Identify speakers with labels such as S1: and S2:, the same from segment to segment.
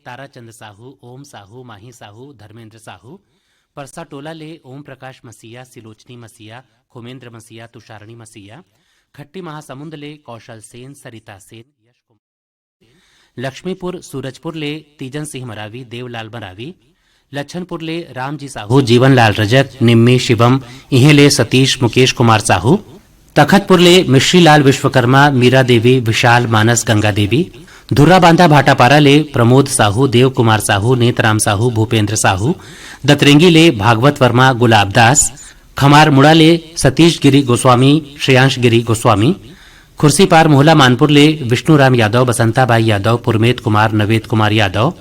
S1: ताराचंद साहू, ओम साहू, माही साहू, धर्मेंद्र साहू। परसा टोला ले ओम प्रकाश मसीहा, सिलोचनी मसीहा, खुमेंद्र मसीहा, तुषारणी मसीहा। खट्टी महासमुंद ले कौशल सेन, सरिता सेन, यश कुमार। लक्ष्मीपुर सूरजपुर ले तीजन सिंह मरावी, देवलाल मरावी। लच्छनपुर ले रामजी साहू, जीवनलाल रजक, निम्मी शिवम, इहे ले सतीश मुकेश कुमार साहू। तखतपुर ले मिश्रीलाल विश्वकर्मा, मीरा देवी, विशाल मानस, गंगा देवी। धुर्रा बांधा भाटापारा ले प्रमोद साहू, देव कुमार साहू, नेतराम साहू, भूपेंद्र साहू। दतरेंगी ले भागवत वर्मा, गुलाब दास। खमार मुड़ा ले सतीश गिरी गोस्वामी, श्रेयांश गिरी गोस्वामी। खुर्सीपार मोहला मानपुर ले विष्णुराम यादव, बसंताबाई यादव, पुरमेत कुमार, नवेद कुमार यादव।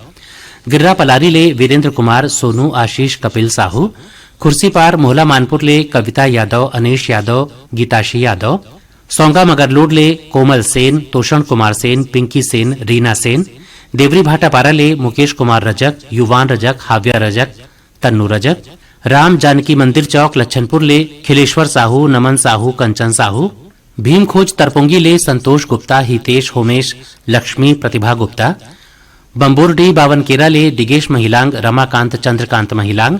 S1: गिर्रा पलारी ले वीरेंद्र कुमार, सोनू, आशीष, कपिल साहू। खुर्सीपार मोहला मानपुर ले कविता यादव, अनीश यादव, गीताशी यादव। सोंगा मगरलोड ले कोमल सेन, तोषण कुमार सेन, पिंकी सेन, रीना सेन। देवरी भाटापारा ले मुकेश कुमार रजक, युवान रजक, हाव्या रजक, तन्नू रजक। राम जानकी मंदिर चौक लच्छनपुर ले खिलेश्वर साहू, नमन साहू, कंचन साहू। भीमखोज तरपोंगी ले संतोष गुप्ता, हितेश, होमेश, लक्ष्मी, प्रतिभा गुप्ता। बंबोरडी बावनकेरा ले डिगेश महिलांग, रमाकांत, चंद्रकांत महिलांग।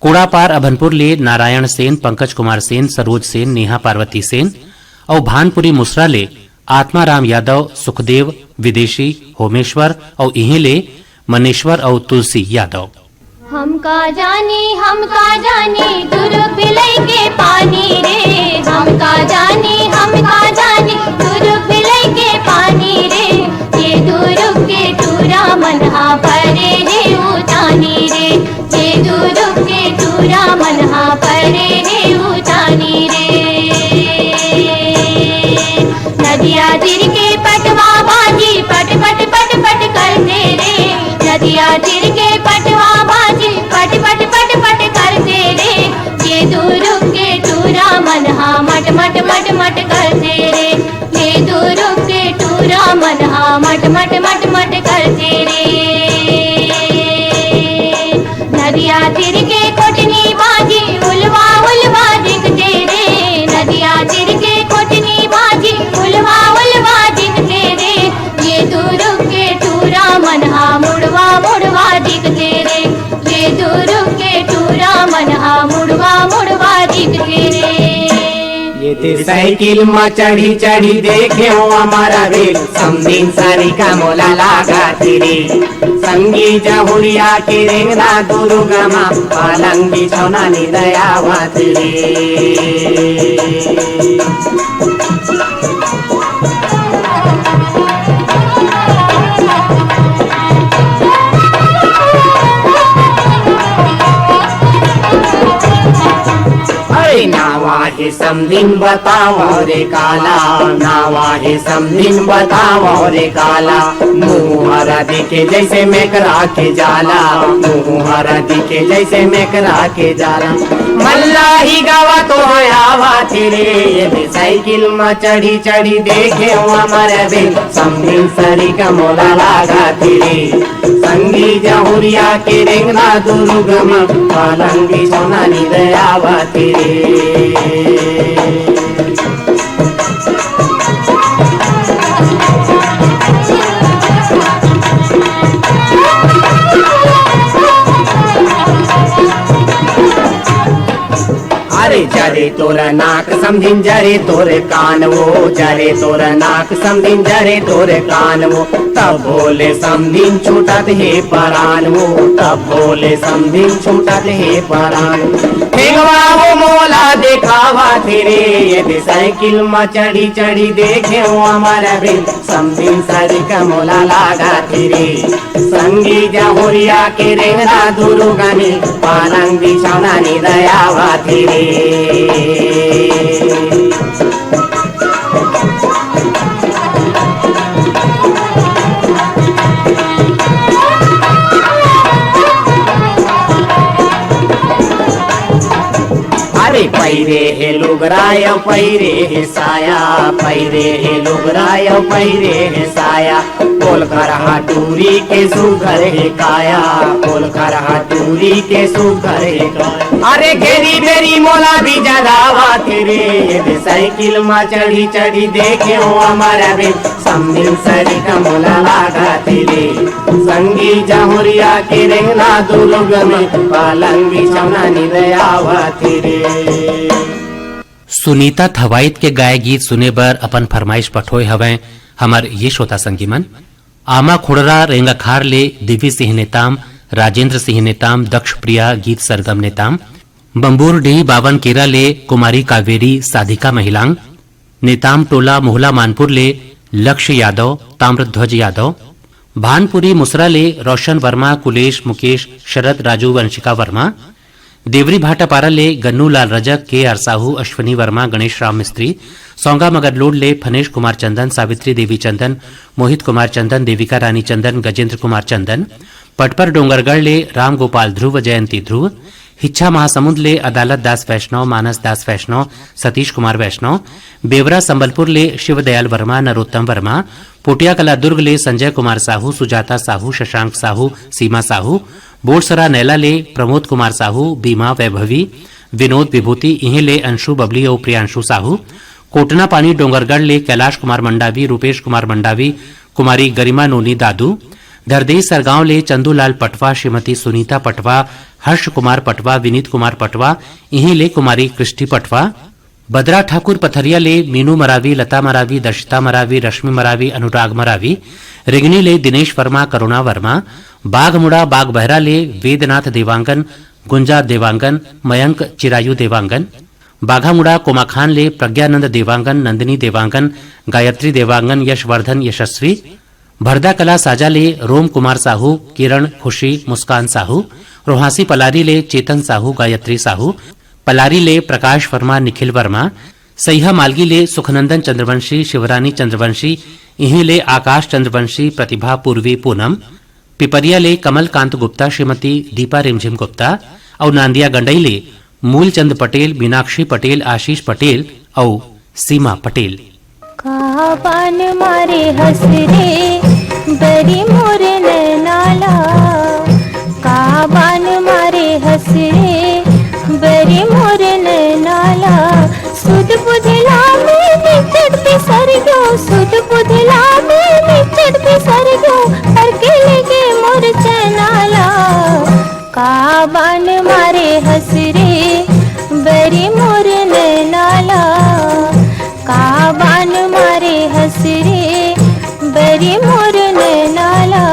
S1: कोड़ापार अभनपुर ले नारायण सेन, पंकज कुमार सेन, सरोज सेन, नेहा पार्वती सेन। और भानपुरी मुसरा ले आत्माराम यादव, सुखदेव, विदेशी, होमेश्वर और इहे ले मनेश्वर और तुलसी यादव।
S2: हमका जानी दूर पिलई के पानी रे। हमका जानी दूर पिलई के पानी रे। ये दूर के टूरा मनहा परे रे उतानी रे। ये दूर के टूरा मनहा परे रे उतानी रे। नदिया तीर के पटवा बाजी पट पट पट पट करते रे। नदिया तीर के पटवा बाजी पट पट पट पट करते रे। ये दूर के टूरा मनहा मट मट मट मट करते रे। ये दूर के टूरा मनहा मट मट मट मट करते रे। नदिया तीर के कोटनी बाजी उलवा उलवा दिखते रे। नदिया तीर के कोटनी बाजी उलवा उलवा दिखते रे। ये दूर के टूरा मनहा मुड़वा मुड़वा दिखते रे। ये दूर के टूरा मनहा मुड़वा मुड़वा दिखते रे।
S3: ये ते साइकिल में चढ़ी चढ़ी देखे हो हमारा रेल। समदीन सारी का मोला लागा तेरे। संगी जहुरिया के रेंगना दुर्गमा, पालंगी छौना नी दयावा तेरे। नावा है समदिन बताओ रे काला। नावा है समदिन बताओ रे काला। मुहरा दिखे जैसे मेकरा के जाला। मुहरा दिखे जैसे मेकरा के जाला। मल्ला ही गावा तो आवा तेरे। ये साइकिल में चढ़ी चढ़ी देखे हो हमारे बिल। समदिन सरी का मोला लागा तेरे। संगी जहुरिया के रेंगना दुर्गम, पालंगी सोना नी दयावा तेरे। अरे जरे तोरा नाक समझिन जरे तोरे कान वो। जरे तोरा नाक समझिन जरे तोरे कान वो। तब बोले समझिन छूटत हे परान वो। तब बोले समझिन छूटत हे परान। फेंगवा वो मोला देखावा तेरे। ये साइकिल में चढ़ी चढ़ी देखे हो हमारा बिल। समझिन सारी का मोला लागा तेरे। संगी जहुरिया के रेंगना दुर्गनी, पालंगी छौना नी दयावा तेरे। अरे पैरे हे लुगराय पैरे हे साया। पैरे हे लुगराय पैरे हे साया। पोल खरहा टूरी के सुघर है काया, पोल खरहा टूरी के सुघर है काया। अरे घेरी बेरी मोला भी जरावा तेरे, ये साइकिल में चढ़ी चढ़ी देखे हो हमारा बे, सम्मिल सरी का मोला लागा तेरे, संगी जहुरिया के रेंगना दुर्ग में, पालंग बिछौना निदयावा तेरे।
S1: सुनीता थवाइत के गाय गीत सुने बर अपन फरमाइश पठोए हवे हमर ये श्रोता संगी मन। आमा खुड़रा रेंगाखार ले दिव्य सिंह नेताम, राजेंद्र सिंह नेताम, दक्ष प्रिया गीत सरगम नेताम, बम्बूर डी बावन केरा ले कुमारी कावेरी साधिका महिलांग, नेताम टोला मोहला मानपुर ले लक्ष्य यादव, ताम्रध्वज यादव, भानपुरी मुसरा ले रोशन वर्मा, कुलेश मुकेश, शरद राजू, वंशिका वर्मा, देवरी भाटापारा ले गन्नू लाल रजक, के आर साहू, अश्वनी वर्मा, गणेश राम मिस्त्री, सौंगा मगरलोड ले फनेश कुमार चंदन, सावित्री देवी चंदन, मोहित कुमार चंदन, देविका रानी चंदन, गजेंद्र कुमार चंदन, पटपर डोंगरगढ़ ले राम गोपाल ध्रुव, जयंती ध्रुव, हिच्छा महासमुंद ले अदालत दास वैष्णव, मानस दास वैष्णव, सतीश कुमार वैष्णव, बेवरा संबलपुर ले शिवदयाल वर्मा, नरोत्तम वर्मा, पोटिया कला दुर्ग ले संजय कुमार साहू, सुजाता साहू, शशांक साहू, सीमा साहू, बोरसरा नैला ले प्रमोद कुमार साहू, बीमा वैभवी, विनोद विभूति, इहे ले अंशु बबली और प्रियांशु साहू, कोटना पानी डोंगरगढ़ ले कैलाश कुमार मंडावी, रूपेश कुमार मंडावी, कुमारी गरिमा नोनी दादू, धरदेश सरगांव ले चंदूलाल पटवा, श्रीमती सुनीता पटवा, हर्ष कुमार पटवा, विनीत कुमार पटवा, इहे ले कुमारी कृष्टि पटवा, बदरा ठाकुर पथरिया ले मीनू मरावी, लता मरावी, दर्शिता मरावी, रश्मि मरावी, अनुराग मरावी, रिगनी ले दिनेश वर्मा, करुणा वर्मा, बाघमुड़ा बाग बहरा ले वेदनाथ देवांगन, गुंजा देवांगन, मयंक चिरायु देवांगन, बाघामुड़ा कोमाखान ले प्रज्ञानंद देवांगन, नंदिनी देवांगन, गायत्री देवांगन, यशवर्धन यशस्वी, भरदा कला साजा ले रोम कुमार साहू, किरण खुशी, मुस्कान साहू, रोहासी पलारी ले चेतन साहू, गायत्री साहू, पलारी ले प्रकाश वर्मा, निखिल वर्मा, सैहा मालगी ले सुखनंदन चंद्रवंशी, शिवरानी चंद्रवंशी, इहीं ले आकाश चंद्रवंशी, प्रतिभा पूर्वी पूनम, पिपरिया ले कमल कांत गुप्ता, श्रीमती दीपा रिमझिम गुप्ता और नांदिया गंडई ले मूलचंद पटेल, मीनाक्षी पटेल, आशीष पटेल और सीमा पटेल।
S2: काबान मारे हंस रे बरी मोर नाला, काबान मारे हंस रे बरी मोर नाला, सुध बुधला में निचट पे सर गो, सुध बुधला में निचट पे सर गो, अकेले के मोर चनाला, काबान मारे हंस रे बरी मोर नाला, काबान मारे हंस रे बरी मोर नाला।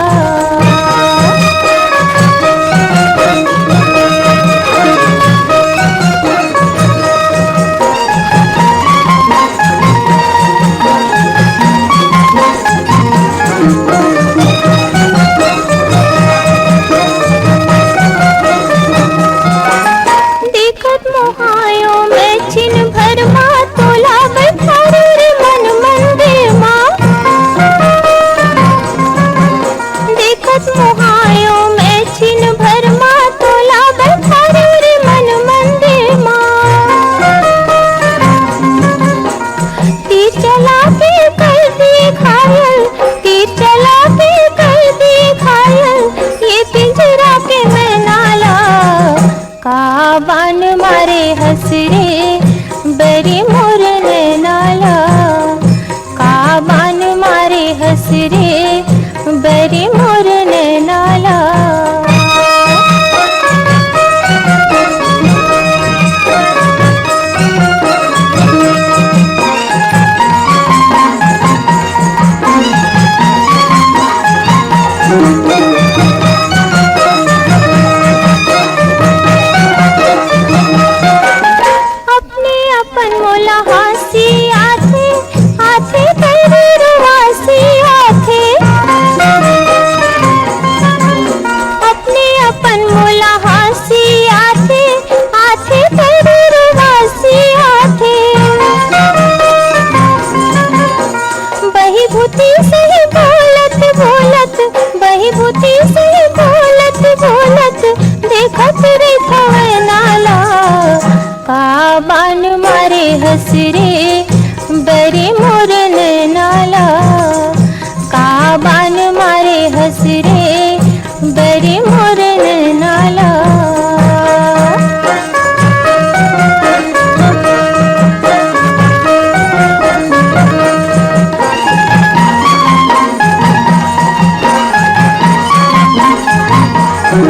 S2: मुड़ी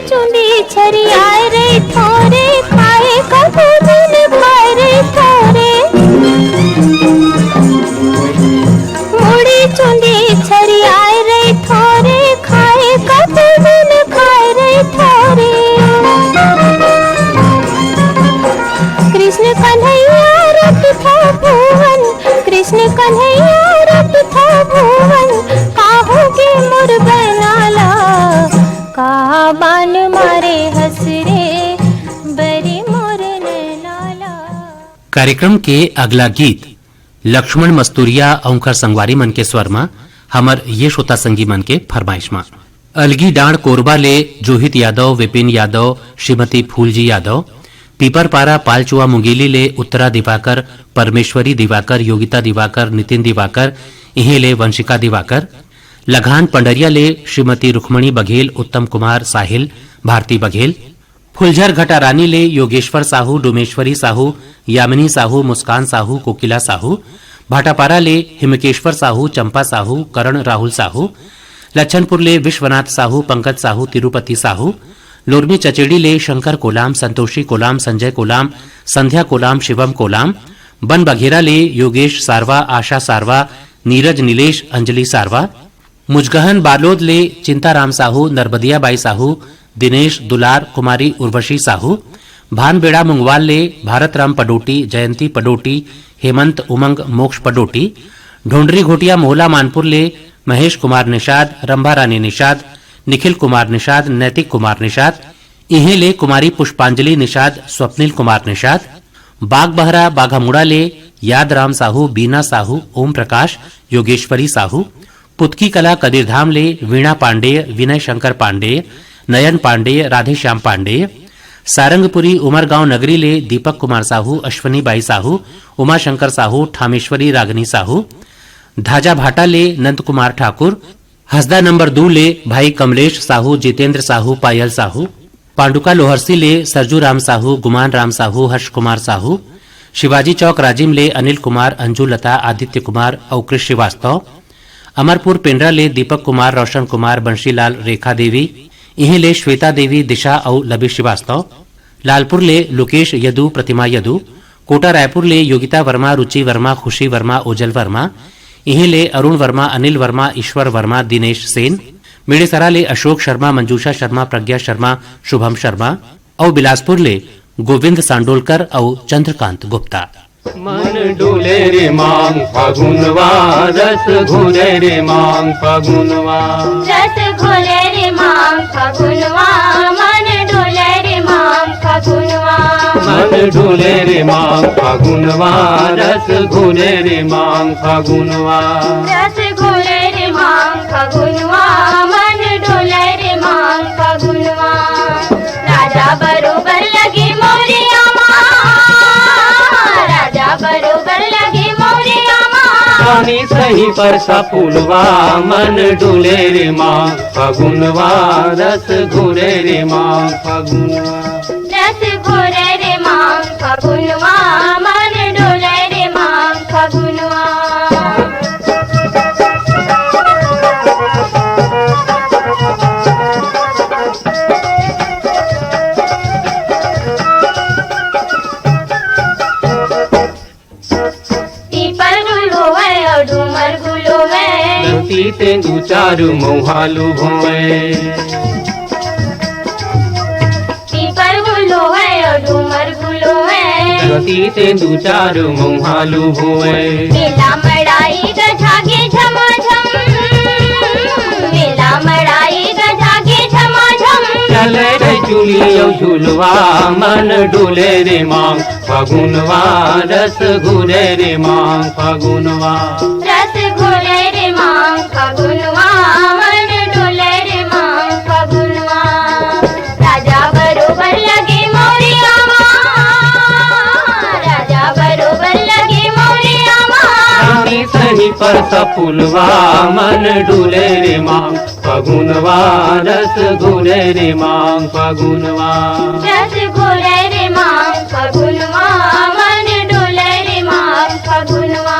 S2: चुंदी छरियाए रे थोरे खाए कबू दिन खाए रे थोरे मुड़ी चुंदी छरियाए रे थोरे खाए कबू दिन खाए रे थोरे कृष्ण कन्हैया रट था भुवन कृष्ण कन्हैया रट था भुवन काहोगे मोर बनाला का बान मारे हसरे बरी मोर नैनाला।
S1: कार्यक्रम के अगला गीत लक्ष्मण मस्तूरिया ओंकार संगवारी मन के स्वर में हमर ये श्रोता संगी मन के फरमाइश में अलगी डांड कोरबा ले जोहित यादव विपिन यादव श्रीमती फूलजी यादव पीपरपारा पालचुआ मुंगेली ले उत्तरा दिवाकर परमेश्वरी दिवाकर योगिता दिवाकर नितिन दिवाकर इहे ले वंशिका दिवाकर लघान पंडरिया ले श्रीमती रुक्मणी बघेल उत्तम कुमार साहिल भारती बघेल फुलझर घटा रानी ले योगेश्वर साहू डोमेश्वरी साहू यामिनी साहू मुस्कान साहू कोकिला साहू भाटापारा ले हिमकेश्वर साहू चंपा साहू करण राहुल साहू लच्छनपुर ले विश्वनाथ साहू पंकज साहू तिरुपति साहू लोरमी चचेड़ी ले शंकर कोलाम संतोषी कोलाम संजय कोलाम संध्या कोलाम शिवम कोलाम बन बघेरा ले योगेश सारवा आशा सारवा नीरज नीलेश अंजलि सारवा मुजगहन बालोद ले चिंताराम साहू नरबदिया बाई साहू दिनेश दुलार कुमारी उर्वशी साहू भानबेड़ा मुंगवाल ले भारतराम पडोटी जयंती पडोटी हेमंत उमंग मोक्ष पडोटी ढोंडरी घोटिया मोहला मानपुर ले महेश कुमार निषाद रंभा रानी निषाद निखिल कुमार निषाद नैतिक कुमार निषाद इहे ले कुमारी पुष्पांजलि निषाद स्वप्निल कुमार निषाद बाग बहरा बाघामुड़ा ले यादराम साहू बीना साहू ओम प्रकाश योगेश्वरी साहू पुतकी कला कदीरधाम ले वीणा पांडेय विनय शंकर पांडेय नयन पांडेय राधेश्याम पांडेय सारंगपुरी उमरगांव नगरी ले दीपक कुमार साहू अश्वनी बाई साहू उमाशंकर साहू ठामेश्वरी रागनी साहू धाजा भाटा ले नंद कुमार ठाकुर हसदा नंबर 2 ले भाई कमलेश साहू जितेंद्र साहू पायल साहू पांडुका लोहरसी ले सरजू राम साहू गुमान राम साहू हर्ष कुमार साहू शिवाजी चौक राजिम ले अनिल कुमार अंजू लता आदित्य कुमार और कृष श्रीवास्तव अमरपुर पेंड्रा ले दीपक कुमार रोशन कुमार बंशीलाल रेखा देवी इहे ले श्वेता देवी दिशा और लबी श्रीवास्तव लालपुर ले लोकेश यदु प्रतिमा यदु कोटा रायपुर ले योगिता वर्मा रुचि वर्मा खुशी वर्मा ओजल वर्मा इहे ले अरुण वर्मा अनिल वर्मा ईश्वर वर्मा दिनेश सेन मेड़ेसरा ले अशोक शर्मा मंजूषा शर्मा प्रज्ञा शर्मा शुभम शर्मा और बिलासपुर ले गोविंद सांडोलकर और चंद्रकांत गुप्ता।
S4: मन डोले रे मांग फागुनवा रस घोले रे मांग फागुनवा
S2: रस घोले रे मांग फागुनवा मन डोले रे मांग फागुनवा
S4: मन डोले रे मांग फागुनवा रस घोले रे मांग फागुनवा
S2: रस घोले रे मांग फागुनवा मन डोले रे मांग फागुनवा राजा बरोबर लगे मोरिया राजा बरोबर लगे मोरिया
S4: पानी सही पर सा फूलवा मन डोले रे मांग फागुनवा रस घोले रे मांग फागुनवा
S2: रस घोले रे मांग फागुनवा मन डोले रे मांग फागुनवा।
S4: तेंदु चारु मोहालू भोए
S2: पीपर गुलो है और डूमर गुलो है
S4: रती तेंदु चारु मोहालू भोए
S2: मेला मड़ाई गजागे झमाझम मेला मड़ाई गजागे झमाझम
S4: चले रे चुलियो झुलवा मन डोले रे मांग फागुनवा रस घोले रे मांग फागुनवा
S2: रस घोले रे मांग फागुनवा मन डोले रे मांग फागुनवा राजा बरोबर लगे मोरिया राजा बरोबर लगे मोरिया
S4: रानी सही पर सा फूलवा मन डोले रे मांग फागुनवा रस घोले रे मांग फागुनवा
S2: रस घोले रे मांग फागुनवा मन डोले रे मांग फागुनवा।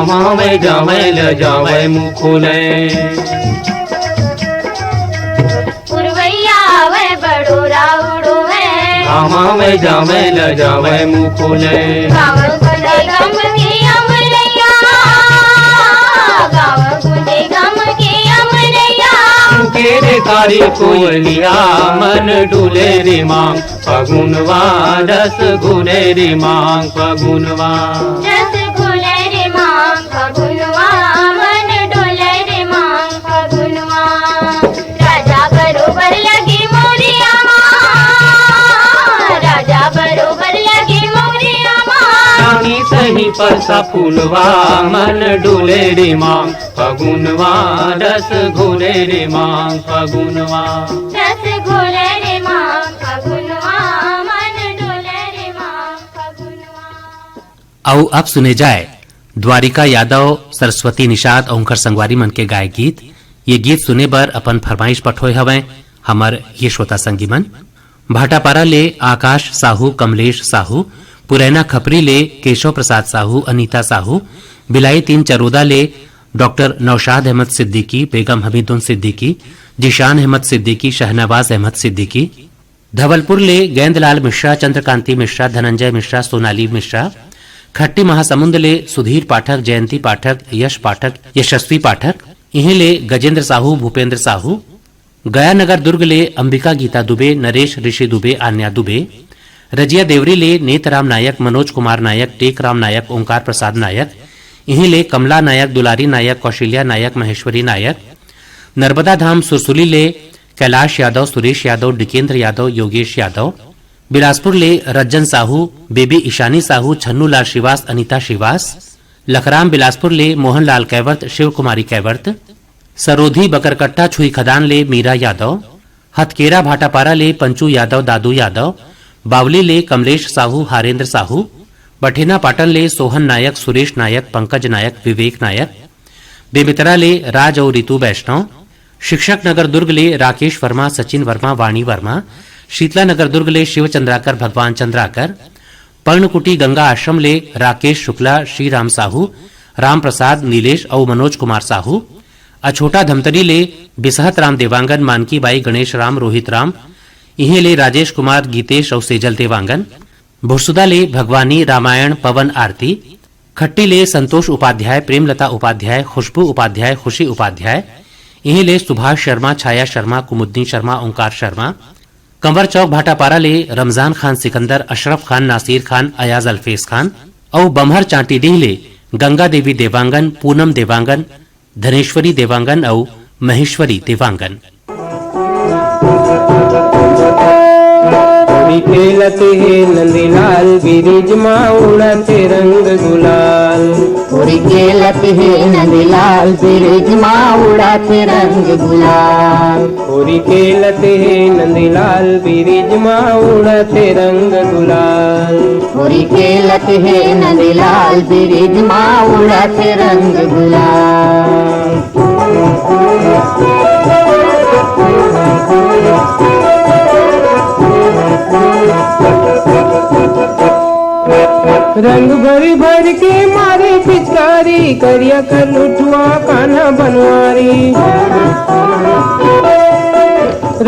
S4: गामा में जावे ल जावे मुखुले
S2: पुरवैया वे बड़ोरा उड़ोवे
S4: गामा में जावे ल जावे मुखुले
S2: गाँव गुंजे गम की अमरैया गाँव गुंजे गम की अमरैया
S4: केरे कारी कोयलिया मन डुले रे मांग फगुनवा रस घुले रे मांग फगुनवा
S2: रस घुले रे मांग फगुनवा मन डोले रे मांग फगुनवा राजा बरोबर लगी मोरिया माँ राजा बरोबर लगी मोरिया माँ
S4: रानी सही परसा फूलवा मन डुले रे मांग फगुनवा रस घुले रे मांग फगुनवा
S2: रस घोले रे मांग फगुनवा मन डोले रे मांग फगुनवा।
S1: आओ अब सुने जाए द्वारिका यादव, सरस्वती निषाद, ओंकर संगवारी मन के गाय गीत। ये गीत सुने बर अपन फरमाइश पठोए हवे हमर ये श्रोता संगी मन। भाटापारा ले आकाश साहू, कमलेश साहू, पुरैना खपरी ले केशव प्रसाद साहू, अनीता साहू, बिलाई 3 चरोदा ले डॉक्टर नौशाद अहमद सिद्दीकी, बेगम हमीदुन सिद्दीकी, जिशान अहमद सिद्दीकी, शहनवाज अहमद सिद्दीकी, धवलपुर ले गेंदलाल मिश्रा, चंद्रकांति मिश्रा, धनंजय मिश्रा, सोनाली मिश्रा, खट्टी महासमुंद ले सुधीर पाठक, जयंती पाठक, यश पाठक, यशस्वी पाठक, इन्हें ले गजेंद्र साहू, भूपेंद्र साहू, गया नगर दुर्ग ले अंबिका गीता दुबे, नरेश ऋषि दुबे, आन्या दुबे, रजिया देवरी ले नेतराम नायक, मनोज कुमार नायक, टेकराम नायक, ओंकार प्रसाद नायक, इन्हीं ले कमला नायक, दुलारी नायक, कौशल्या नायक, महेश्वरी नायक, नर्मदा धाम सुरसुली ले कैलाश यादव, सुरेश यादव, डिकेंद्र यादव, योगेश यादव, बिलासपुर ले रज्जन साहू, बेबी ईशानी साहू, छन्नूलाल श्रीवास, अनीता श्रीवास, लखराम बिलासपुर ले मोहनलाल कैवर्त, शिव कुमारी कैवर्त, सरोधी बकरकट्टा छुई खदान ले मीरा यादव, हथकेरा भाटापारा ले पंचू यादव, दादू यादव, बावली ले कमलेश साहू, हारेंद्र साहू, बठेना पाटन ले सोहन नायक, सुरेश नायक, पंकज नायक, विवेक नायक, बेमितरा ले राज और रितु वैष्णव, शिक्षक नगर दुर्ग ले राकेश वर्मा, सचिन वर्मा, वाणी वर्मा, शीतला नगर दुर्ग ले शिव चंद्राकर, भगवान चंद्राकर, पर्णकुटी गंगा आश्रम ले राकेश शुक्ला, श्रीराम साहू, राम प्रसाद, नीलेश और मनोज कुमार साहू, अछोटा धमतरी ले बिसहत राम देवांगन, मानकी बाई, गणेश राम, रोहित राम, इन्हें ले राजेश कुमार, गीतेश और सेजल देवांगन, भुरसुदा ले भगवानी, रामायण, पवन आरती, खट्टी ले संतोष उपाध्याय, प्रेमलता उपाध्याय, खुशबू उपाध्याय, खुशी उपाध्याय, इन्हें ले सुभाष शर्मा, छाया शर्मा, कुमुद्दीन शर्मा, ओंकार शर्मा, कंवर चौक भाटापारा ले रमजान खान सिकंदर, अशरफ खान, नासिर खान, अयाज अल्फेज खान और बम्हर चांटीडीह ले गंगा देवी देवांगन, पूनम देवांगन, धनेश्वरी देवांगन और महेश्वरी देवांगन।
S5: खेलते हैं नंदीलाल, बिरिज माँ उड़ाते रंग गुलाल।
S6: होरी खेलते हैं नंदीलाल, बिरिज माँ उड़ाते रंग गुलाल।
S5: होरी खेलते हैं नंदीलाल, बिरिज माँ उड़ाते रंग गुलाल।
S6: होरी खेलते हैं नंदीलाल, बिरिज माँ उड़ाते रंग गुलाल।
S5: रंग भरी भर के मारे पिचकारी, करिया कर लुटुआ कान्हा बनवारी।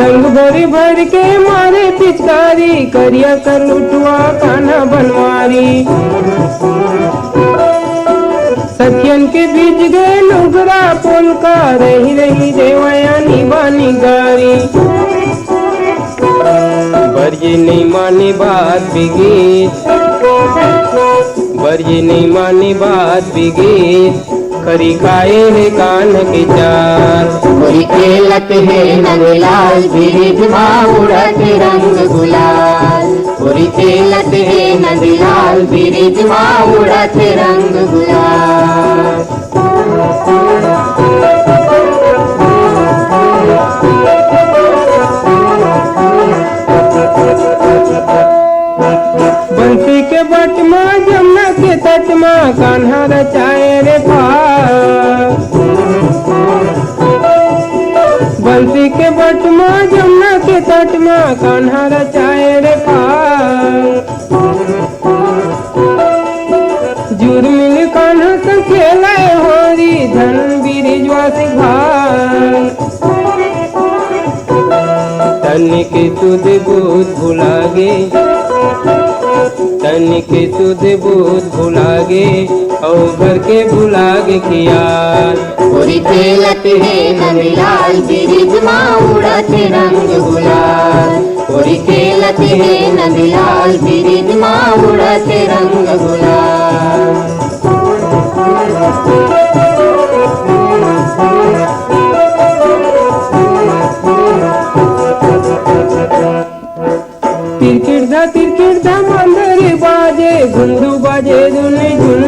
S5: रंग भरी भर के मारे पिचकारी, करिया कर लुटुआ कान्हा बनवारी। सखियन के बीच गए लुगरा पोलका, रही रही देवयानी बानी गारी। पर ये नहीं मानी बात बिगी, पर ये नहीं मानी बात बिगी, खरी खाए है कान के चार।
S6: होरी खेलते हैं नंदीलाल, बिरिज माँ उड़ाते रंग गुलाल। होरी खेलते हैं नंदीलाल, बिरिज माँ उड़ाते रंग गुलाल।
S5: बंसी के बट माँ, जमुना के तट माँ, कान्हा रचाए रे पार। बंसी के बट माँ, जमुना के तट माँ, कान्हा रचाए रे पार। जुर्मिल कान्हा का खेला तनिक सुध बुध भुलागे, तनिक सुध बुध भुलागे और घर के भुलागे खियाल।
S6: होरी खेलत है नंदलाल ब्रिज माँ उड़त रंग गुलाल। होरी खेलत है नंदलाल ब्रिज माँ उड़त रंग गुलाल।
S5: तिरकिड़दा मंदर बाजे घुंघरू बाजे धुन धुन।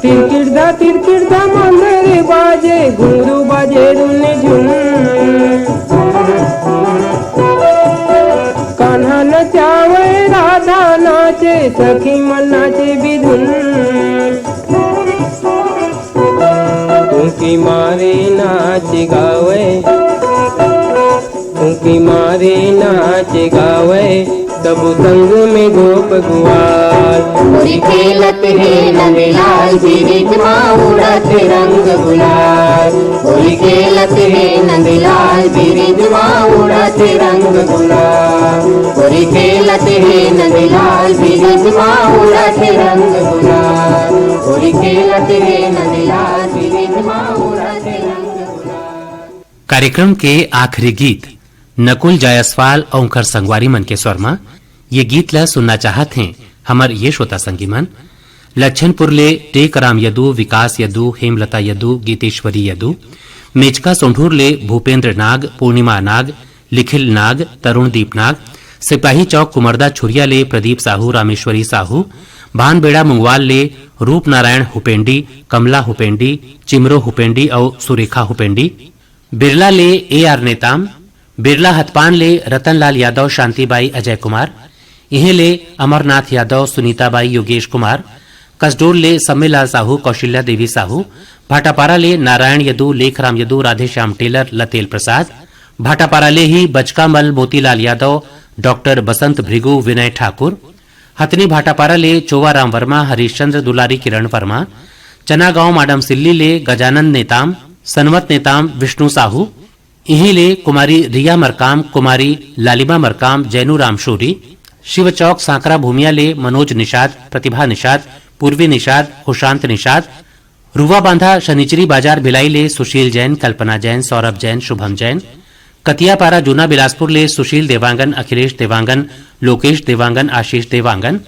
S5: तिरकिड़दा मंदर बाजे घुंघरू बाजे धुन धुन। कान्हा नचावे राधा नाचे सखी मन नाचे बिधुन। उनकी मारे नाच गावे, उनकी मारे नाच गावे सब संग में गोप गुआल।
S6: होरी खेलत है नंदलाल ब्रिज माँ उड़त रंग गुलाल। होरी खेलत है नंदलाल ब्रिज माँ उड़त रंग गुलाल। होरी खेलत है नंदलाल ब्रिज माँ उड़त रंग गुलाल। होरी खेलत है नंदलाल ब्रिज माँ उड़त रंग गुलाल।
S1: कार्यक्रम के आखिरी गीत नकुल जायसवाल और उनकर संगवारी मन के स्वर में ये गीत ला सुनना चाहत हैं हमर ये श्रोता संगी मन। लच्छनपुर ले टेकराम यदू, विकास यदू, हेमलता यदू, गीतेश्वरी यदू, मेचका सोंढूर ले भूपेंद्र नाग, पूर्णिमा नाग, लिखिल नाग, तरुणदीप नाग, सिपाही चौक कुमरदा छुरिया ले प्रदीप साहू, रामेश्वरी साहू, भानबेड़ा मुंगवाल ले रूप नारायण हुपेंडी, कमला हुपेंडी, चिमरो हुपेंडी और सुरेखा हुपेंडी, बिरला ले AR नेताम, बिरला हथपान ले रतनलाल यादव, शांतिबाई, अजय कुमार, इहे ले अमरनाथ यादव, सुनीताबाई, योगेश कुमार, कसडोल ले सम्मेलाल साहू, कौशल्या देवी साहू, भाटापारा ले नारायण यदू, लेखराम यदू, राधेश्याम टेलर, लतेल प्रसाद, भाटापारा ले ही बचकामल, मोतीलाल यादव, डॉक्टर बसंत भृगु, विनय ठाकुर, हथनी भाटापारा ले चोवाराम वर्मा, हरीशचंद्र दुलारी, किरण वर्मा, चनागांव माडम सिल्ली ले गजानंद नेताम, सनवत नेताम, विष्णु साहू, इही ले कुमारी रिया मरकाम, कुमारी लालिमा मरकाम, जैनू रामशोरी, शिव चौक सांकरा भूमिया ले मनोज निषाद, प्रतिभा निषाद, पूर्वी निषाद, हुशांत निषाद, रुवा बांधा शनिचरी बाजार भिलाई ले सुशील जैन, कल्पना जैन, सौरभ जैन, शुभम जैन, कतियापारा जूना बिलासपुर ले सुशील देवांगन, अखिलेश देवांगन, लोकेश देवांगन, आशीष देवांगन,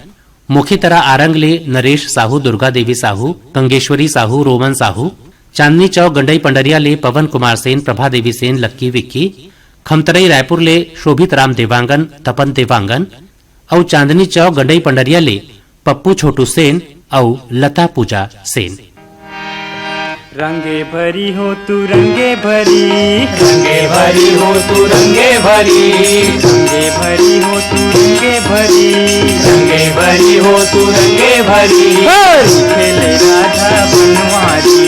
S1: मुखीतरा आरंग ले नरेश साहू, दुर्गा देवी साहू, गंगेश्वरी साहू, रोमन साहू, चांदनी चौक गंडई पंडरिया ले पवन कुमार सेन, प्रभा देवी सेन, लक्की विक्की, खमतरई रायपुर ले शोभित राम देवांगन, तपन देवांगन और चांदनी चौक गंडई पंडरिया ले पप्पू छोटू सेन और लता पूजा सेन।
S7: रंगे भरी हो तू रंगे भरी,
S3: रंगे भरी हो तू रंगे भरी,
S7: रंगे भरी हो तू रंगे भरी,
S3: रंगे भरी हो तू रंगे भरी।
S7: खेले राधा बनवारी,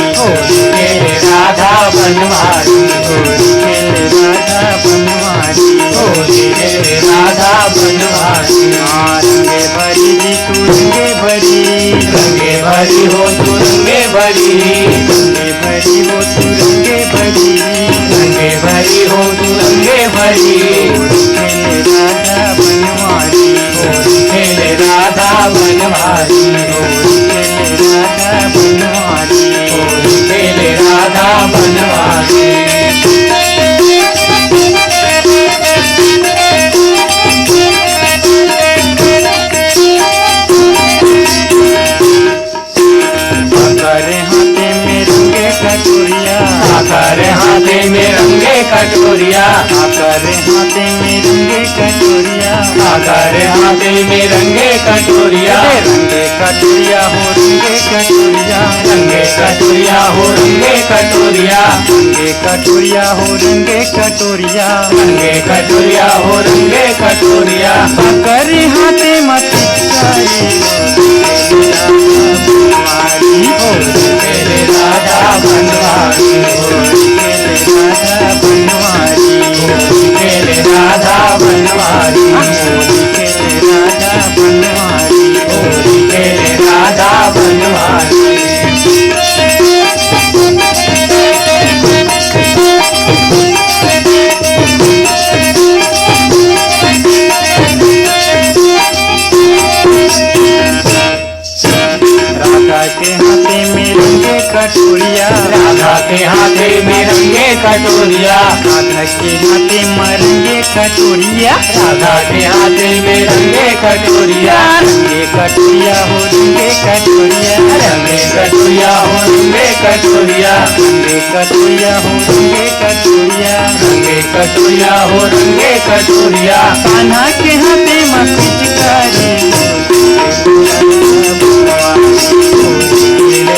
S3: खेले राधा बनवारी,
S7: खेले राधा बनवारी,
S3: खेले राधा बनवारी।
S7: रंगे भरी जी तू रंगे भरी,
S3: रंगे भरी हो तू रंगे भरी,
S7: रंगे भरी हो तू रंगे भरी,
S3: रंगे भरी हो तू रंगे भरी।
S7: खेले राधा बनवारी,
S3: खेले राधा बनवारी,
S7: खेले राधा बनवारी,
S3: खेले राधा बनवारी।
S7: आकर हाथे में रंगे कटोरिया,
S3: आकर हाथे में रंगे कटोरिया,
S7: आकर हाथे में रंगे कटोरिया,
S3: आकर हाथे में रंगे कटोरिया।
S7: रंगे कटोरिया हो रंगे कटोरिया,
S3: रंगे कटोरिया हो रंगे कटोरिया,
S7: रंगे कटोरिया हो रंगे कटोरिया,
S3: रंगे कटोरिया हो रंगे कटोरिया।
S7: आकर हाथे मत
S3: खेले राधा बनवारी, खेले राधा बनवारी,
S7: खेले राधा बनवारी,
S3: खेले राधा बनवारी।
S7: के हाथे में रंगे कटोरिया,
S3: राधा के हाथे मरंगे कटोरिया,
S7: राधा के हाथे में रंगे कटोरिया,
S3: रंगे कटोरिया हो रंगे कटोरिया,
S7: रंगे कटोरिया हो रंगे कटोरिया,
S3: रंगे कटोरिया हो रंगे कटोरिया,
S7: रंगे कटोरिया हो रंगे कटोरिया।
S3: कान्हा के हाथे में पिचकारी,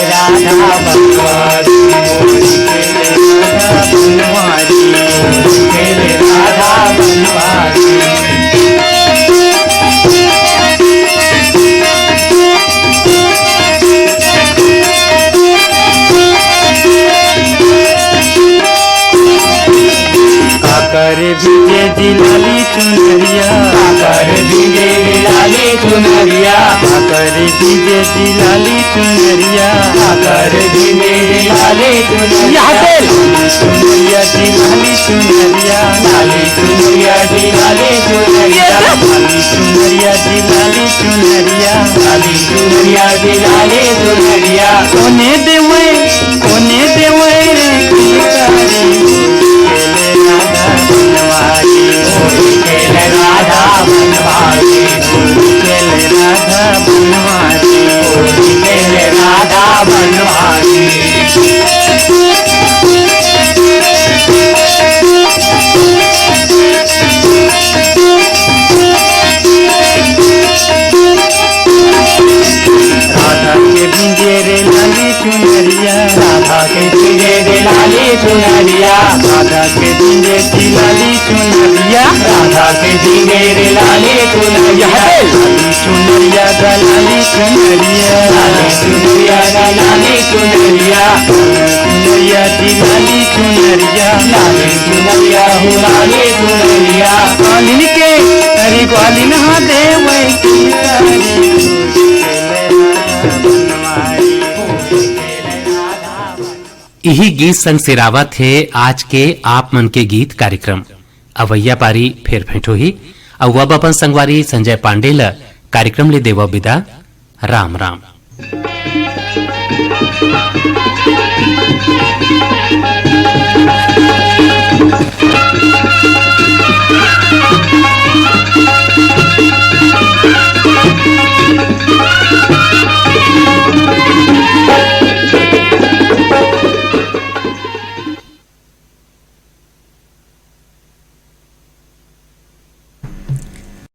S7: राधा बनवारी,
S3: राधा बनवारी,
S7: खेले राधा बनवारी।
S3: काकर भीगे जिलाली चुनरिया,
S7: काकर भीगे लाली चुनरिया,
S3: काकर भीगे जिलाली चुनरिया,
S7: काकर भीगे लाली चुनरिया,
S3: चुनरिया जिलाली चुनरिया,
S7: लाली चुनरिया जी लाली चुनरिया,
S3: लाली चुनरिया जिलाली चुनरिया,
S7: लाली चुनरिया जी लाली चुनरिया।
S3: कोने देवै रे कीकारी, खेले राधा बनवारी,
S7: खेले राधा बनवारी,
S3: खेले राधा बनवारी,
S7: खेले राधा बनवारी।
S3: राधा के भिंजे रे लाली चुनरिया,
S7: राधा के भीगे लाली चुनरिया,
S3: राधा के भिंजे लाली चुनरिया,
S7: राधा के भीगे लाली चुनरिया,
S3: लाली चुनरिया लाली चुनरिया,
S7: लाली चुनरिया लाली चुनरिया,
S3: चुनरिया लाली चुनरिया,
S7: लाली चुनरिया हो लाली चुनरिया।
S3: ग्वालिन के अरे ग्वालिन हाँ देवै की तारी,
S1: यही गीत संग सिरावत है आज के आप मन के गीत कार्यक्रम। अवैया पारी फेर फेंटो ही अवब अपन संगवारी संजय पांडे ल कार्यक्रम ले देव विदा। राम राम।